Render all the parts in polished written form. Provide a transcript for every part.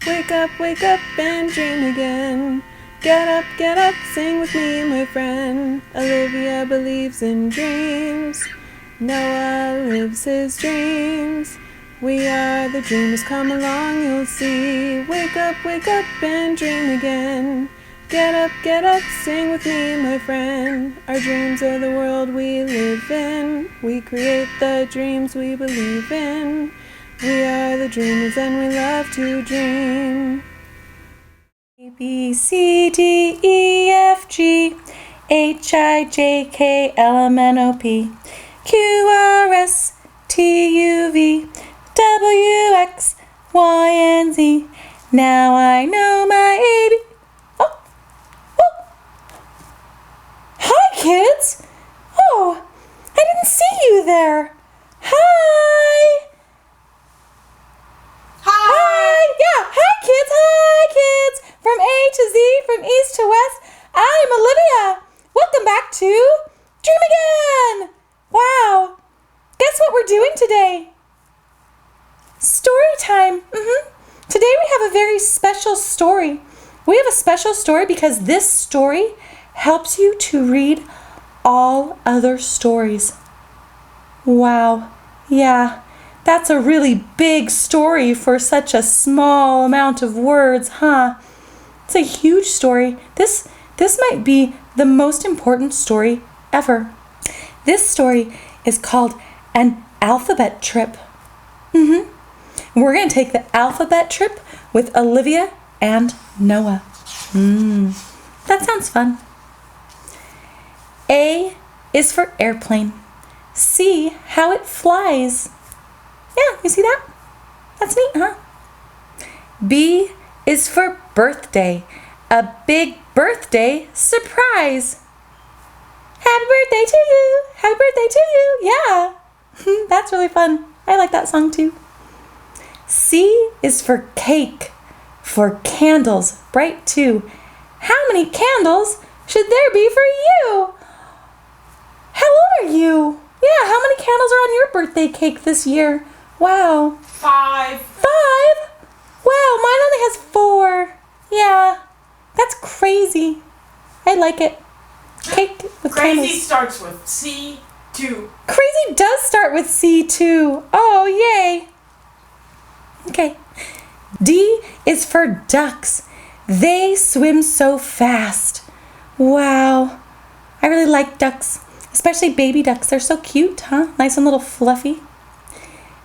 wake up and dream again. Get up, sing with me, my friend. Olivia believes in dreams. Noah lives his dreams. We are the dreamers, come along, you'll see. Wake up and dream again. Get up, sing with me, my friend. Our dreams are the world we live in. We create the dreams we believe in. We are the dreamers and we love to dream. A, B, C, D, E, F, G, H, I, J, K, L, M, N, O, P, Q, R, S, T, U, V, W, X, Y, and Z. Now I know my A, B. Oh. Hi, kids. Oh, I didn't see you there. Hi. Hi, kids. From A to Z, from east to west, I'm Olivia. Welcome back to Dream Again. Wow. Guess what we're doing today? Story time. Today we have a very special story. We have a special story because this story helps you to read all other stories. Wow. Yeah. That's a really big story for such a small amount of words, huh? It's a huge story. This might be the most important story ever. This story is called An Alphabet Trip. We're going to take the alphabet trip with Olivia and Noah. That sounds fun. A is for airplane. See how it flies. Yeah, you see that? That's neat, huh? B is for birthday. A big birthday surprise. Happy birthday to you. Happy birthday to you. Yeah. That's really fun. I like that song too. C is for cake. For candles. Bright too. How many candles should there be for you? How old are you? Yeah, how many candles are on your birthday cake this year? Wow. 5. 5? Wow, mine only has 4. Yeah, that's crazy. I like it. Cake with Crazy candles. starts with C2. Crazy does start with C too. Oh, yay. Okay. D is for ducks. They swim so fast. Wow. I really like ducks, especially baby ducks. They're so cute, huh? Nice and little fluffy.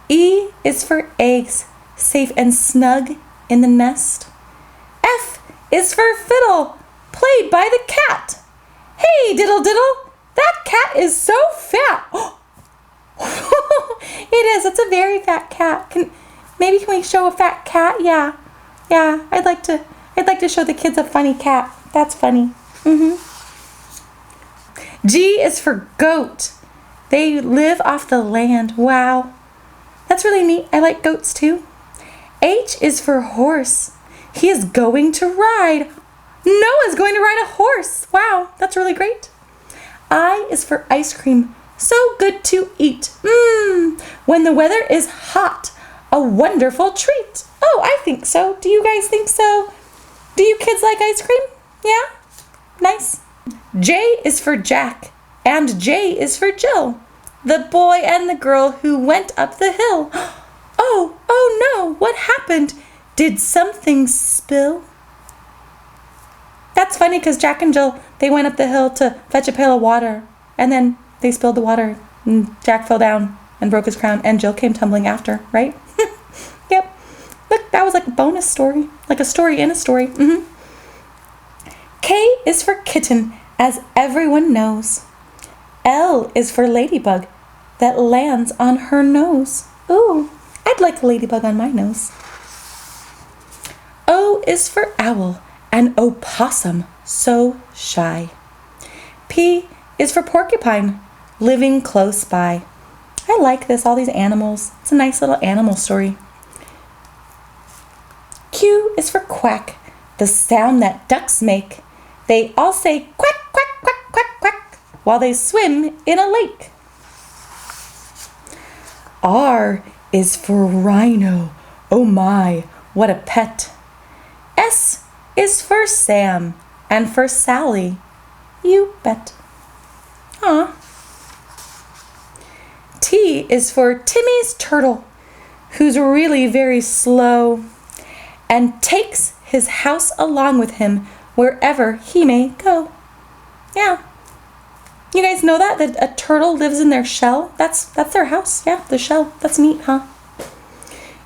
E is for eggs, safe and snug in the nest. F is for fiddle, played by the cat. Hey, diddle diddle, that cat is so fat. It is, it's a very fat cat. Can we show a fat cat? Yeah, I'd like to show the kids a funny cat. That's funny. G is for goat. They live off the land. Wow. That's really neat. I like goats too. H is for horse. He is going to ride. Noah's going to ride a horse. Wow, that's really great. I is for ice cream. So good to eat. When the weather is hot, a wonderful treat. Oh, I think so. Do you guys think so? Do you kids like ice cream? Yeah? Nice. J is for Jack, and J is for Jill. The boy and the girl who went up the hill. Oh no, what happened? Did something spill? That's funny because Jack and Jill, they went up the hill to fetch a pail of water, and then they spilled the water, and Jack fell down and broke his crown, and Jill came tumbling after, right? Yep. Look, that was like a bonus story, like a story in a story. K is for kitten, as everyone knows. L is for ladybug that lands on her nose. Ooh, I'd like a ladybug on my nose. O is for owl, an opossum so shy. P is for porcupine, living close by. I like this, all these animals. It's a nice little animal story. Q is for quack, the sound that ducks make. They all say quack, quack, quack, quack, quack while they swim in a lake. R is for rhino. Oh my, what a pet. S is for Sam and for Sally. You bet. Aw. T is for Timmy's turtle, who's really very slow and takes his house along with him wherever he may go. Yeah. You guys know that a turtle lives in their shell? That's their house. Yeah, the shell. That's neat, huh?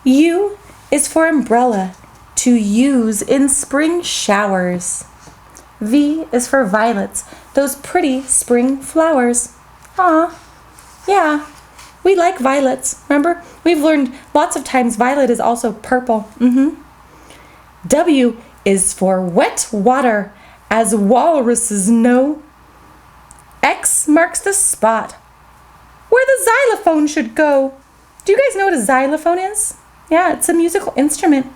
U is for umbrella, to use in spring showers. V is for violets, those pretty spring flowers. Aw, yeah, we like violets. Remember, we've learned lots of times violet is also purple. W is for wet water, as walruses know. X marks the spot where the xylophone should go. Do you guys know what a xylophone is? Yeah, it's a musical instrument.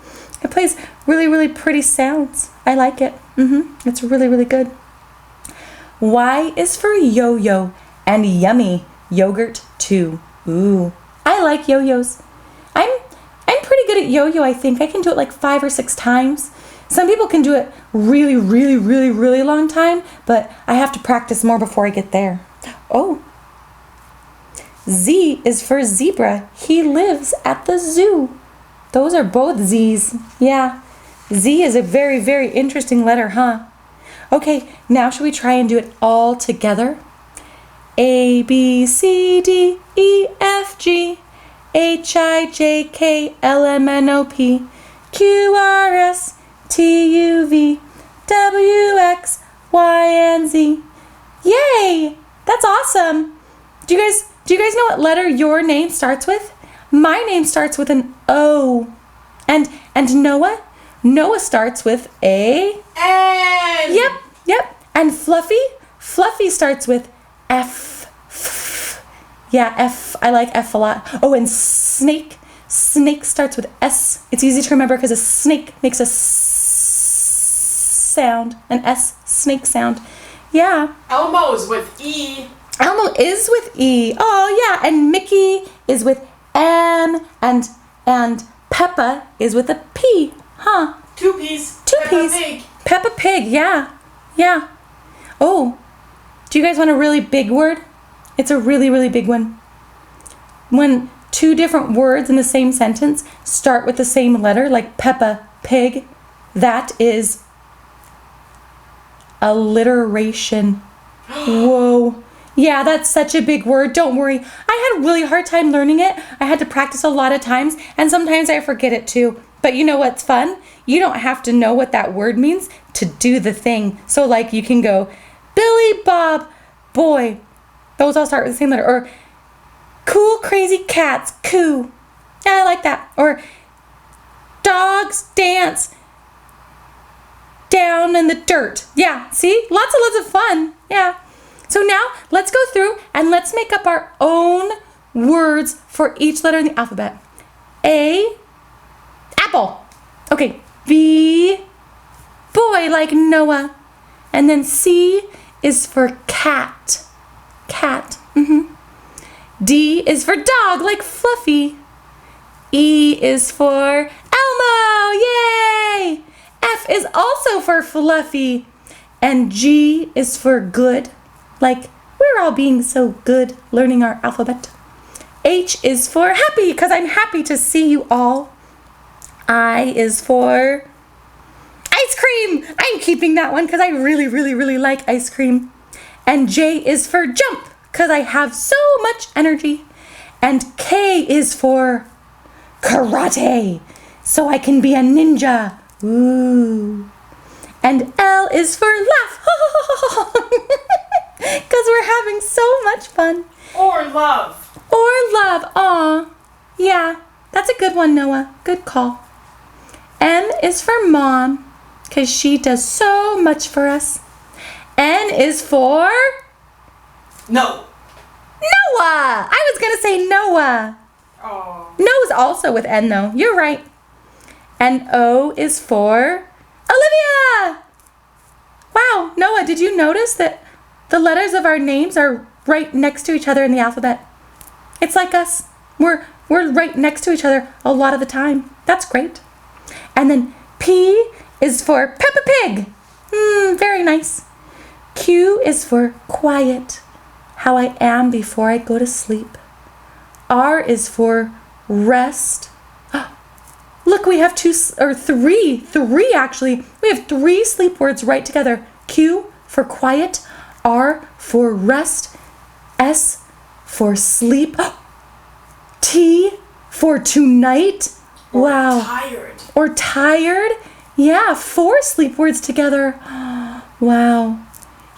It plays really, really pretty sounds. I like it. It's really, really good. Y is for yo-yo and yummy yogurt too. Ooh, I like yo-yos. I'm pretty good at yo-yo, I think. I can do it like 5 or 6 times. Some people can do it really, really, really, really long time, but I have to practice more before I get there. Oh. Z is for zebra. He lives at the zoo. Those are both Z's. Yeah. Z is a very, very interesting letter, huh? Okay, now should we try and do it all together? A, B, C, D, E, F, G, H, I, J, K, L, M, N, O, P, Q, R, S, T, U, V, W, X, Y, and Z. Yay! That's awesome. Do you guys know what letter your name starts with? My name starts with an O. And Noah? Noah starts with a N. Yep. And Fluffy starts with F. Yeah, F. I like F a lot. Oh, and Snake starts with S. It's easy to remember because a snake makes a sound, an S, snake sound. Yeah. Elmo is with E. Elmo is with E. Oh, yeah. And Mickey is with M. And Peppa is with a P. Huh. 2 P's. Two P's. Pig. Peppa Pig. Yeah. Oh, do you guys want a really big word? It's a really, really big one. When 2 different words in the same sentence start with the same letter, like Peppa Pig, that is alliteration. Whoa. Yeah, that's such a big word. Don't worry. I had a really hard time learning it. I had to practice a lot of times, and sometimes I forget it too. But you know what's fun? You don't have to know what that word means to do the thing. So like you can go, Billy, Bob, boy. Those all start with the same letter. Or cool, crazy cats, coo. Yeah, I like that. Or dogs dance down in the dirt. Yeah, see? Lots and lots of fun. Yeah. So now let's go through and let's make up our own words for each letter in the alphabet. A, apple. Okay, B, boy like Noah. And then C is for cat. Cat. D is for dog like Fluffy. E is for Elmo. Yay! F is also for Fluffy. And G is for good. Like we're all being so good learning our alphabet. H is for happy, because I'm happy to see you all. I is for ice cream. I'm keeping that one because I really, really, really like ice cream. And J is for jump, because I have so much energy. And K is for karate, so I can be a ninja. Ooh. And L is for laugh, because we're having so much fun. Or love. Or love. Aw. Yeah, that's a good one, Noah. Good call. M is for mom, because she does so much for us. N is for No. Noah. I was going to say Noah. Oh. Noah's also with N, though. You're right. And O is for Olivia. Wow, Noah, did you notice that the letters of our names are right next to each other in the alphabet? It's like us. We're right next to each other a lot of the time. That's great. And then P is for Peppa Pig. Very nice. Q is for quiet, how I am before I go to sleep. R is for rest. Look, we have three actually. We have 3 sleep words right together. Q for quiet, R for rest, S for sleep, T for tonight. Wow. Tired. Or tired. Yeah, 4 sleep words together. Wow.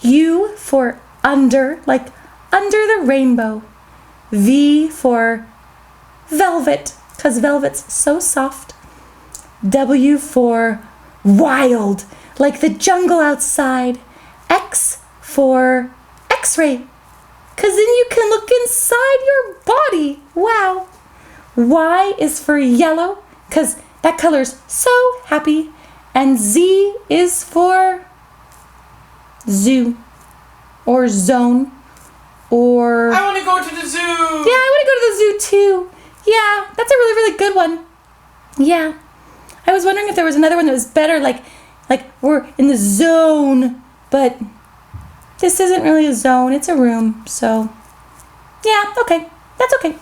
U for under, like under the rainbow. V for velvet, because velvet's so soft. W for wild, like the jungle outside. X for X-ray, because then you can look inside your body. Wow. Y is for yellow, because that color's so happy. And Z is for zoo or zone or... I want to go to the zoo. Yeah, I want to go to the zoo too. Yeah, that's a really, really good one. Yeah. I was wondering if there was another one that was better, like we're in the zone, but this isn't really a zone, it's a room, so yeah, okay. That's okay.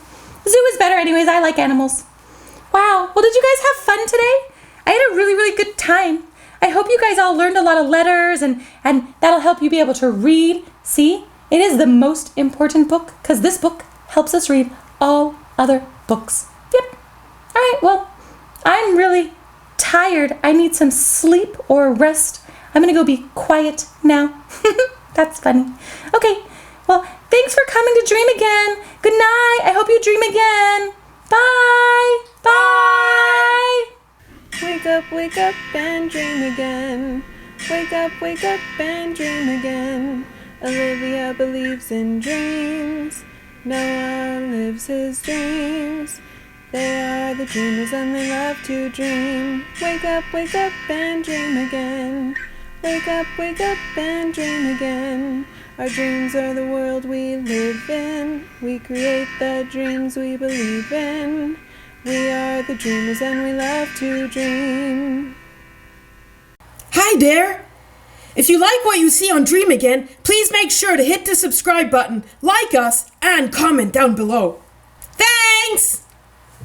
Zoo is better anyways. I like animals. Wow. Well, did you guys have fun today? I had a really, really good time. I hope you guys all learned a lot of letters and that'll help you be able to read. See? It is the most important book because this book helps us read all other books. Yep. All right. Well, I'm really tired. I need some sleep or rest. I'm going to go be quiet now. That's funny. Okay. Well, thanks for coming to Dream Again. Good night. I hope you dream again. Bye. Bye. Wake up and dream again. Wake up and dream again. Olivia believes in dreams. Noah lives his dreams. They are the dreamers and they love to dream. Wake up and dream again. Wake up and dream again. Our dreams are the world we live in. We create the dreams we believe in. We are the dreamers and we love to dream. Hi there! If you like what you see on Dream Again, please make sure to hit the subscribe button, like us, and comment down below. Thanks!